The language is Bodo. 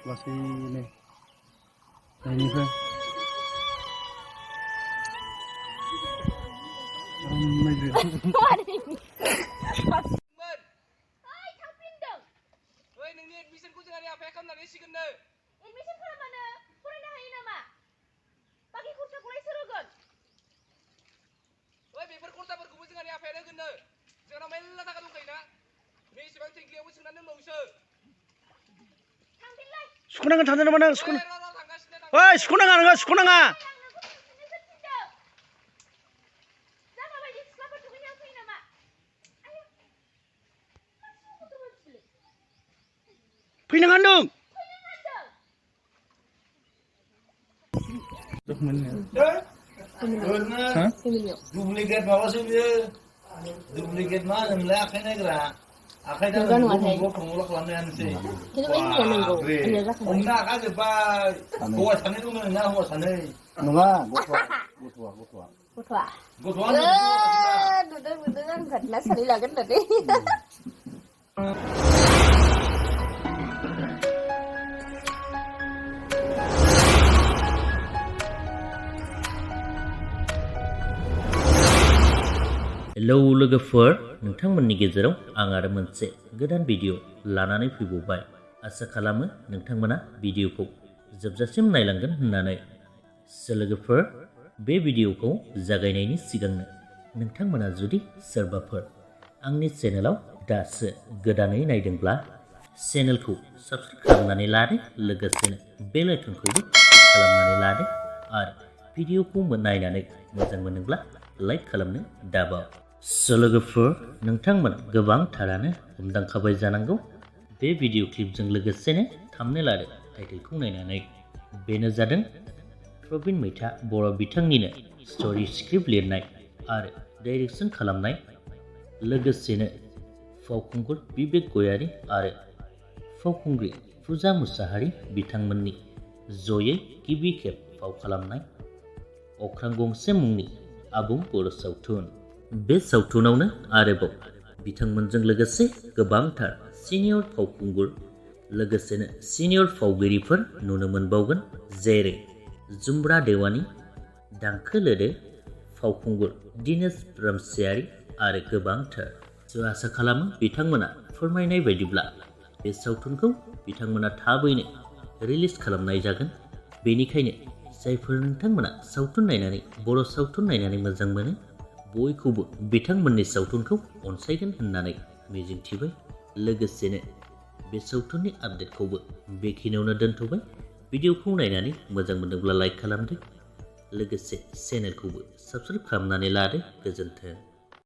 लासैनो बेनिफ्राय सुखनांगोन थांदों नामा नों सुखना ओइ सुखनाङा नोङो सुखनाङा फैनाङा होनदों Duplicate माबासो बियो duplicate मा होनोमोनलाय आखाइ नायग्रा आखाइ नायग्रा गथ'ल' खालामनायानोसै हमनो हाखाजोब्बाय हौवा सानै दङ ना हौवा सानै नङा गथ'आ नुदों आं खाथिना सानै लागोन होननानै हेलौ लोगोफोर नोंथांमोननि गेजेराव आं आरो मोनसे गोदान भिडिअ लानानै फैबावबाय आसा खालामो नोंथांमोना भिडिअखौ जोबजासिम नायलांगोन होननानै लोगोफोर बे भिडिअखौ जागायनायनि सिगांनो नोंथांमोना जुदि सोरबाफोर आंनि चेनेलाव दासो गोदानै नायदोंब्ला चेनेलखौ साबस्क्राइब खालामनानै लादो लोगोसेनो बेल आइकनखौबो खालामनानै लादो आरो भिडिअखौ नायनानै मोजां मोनोब्ला लाइक खालामनो दाबाव लोगोफोर नोंथांमोन गोबांथारानो हमदांखाबाय जानांगौ बे भिडिअ क्लिपजों लोगोसेनो थाम्बनेल आरो टाइटेलखौ नायनानै बेनो जादों प्रबीन मैथा बर' बिथांनिनो स्ट'रि स्क्रिप्ट लिरनाय आरो डाइरेक्सन खालामनाय लोगोसेनो फावखुंगुर बिबेक गयारी आरो फावखुंग्रि पुजा मुसाहारि बिथांमोननि जयै गिबि खेब फाव खालामनाय अख्रां गंसे मुंनि आबुं बर' सावथुन बे सावथुनावनो आरोबाव बिथांमोनजों लोगोसे गोबांथार सिनियर फावखुंगुर लोगोसेनो सिनियर फावगिरिफोर नुनो मोनबावगोन जेरै जुम्ब्रा देवानी दांखो फावखुंगुर दिनेश आरो गोबांथार आसा खालामो बिथांमोना फोरमायनाय बायदिब्ला बे सावथुनखौ बिथांमोना थाबैनो रिलिज खालामनाय जागोन बेनिखायनो जायफोर नोंथांमोना सावथुन नायनानै बर' सावथुन नायनानै मोजां मोनो बयखौबो बिथांमोननि सावथुनखौ अनसायगोन होननानै मिजिंथिबाय लोगोसेनो बे सावथुननि आपडेटखौबो बेखिनियावनो दोनथ'बाय भिडिअखौ नायनानै मोजां मोनोब्ला लाइक खालामदो लोगोसे चेनेलखौबो साबस्क्राइब खालामनानै लादो गोजोन्थों।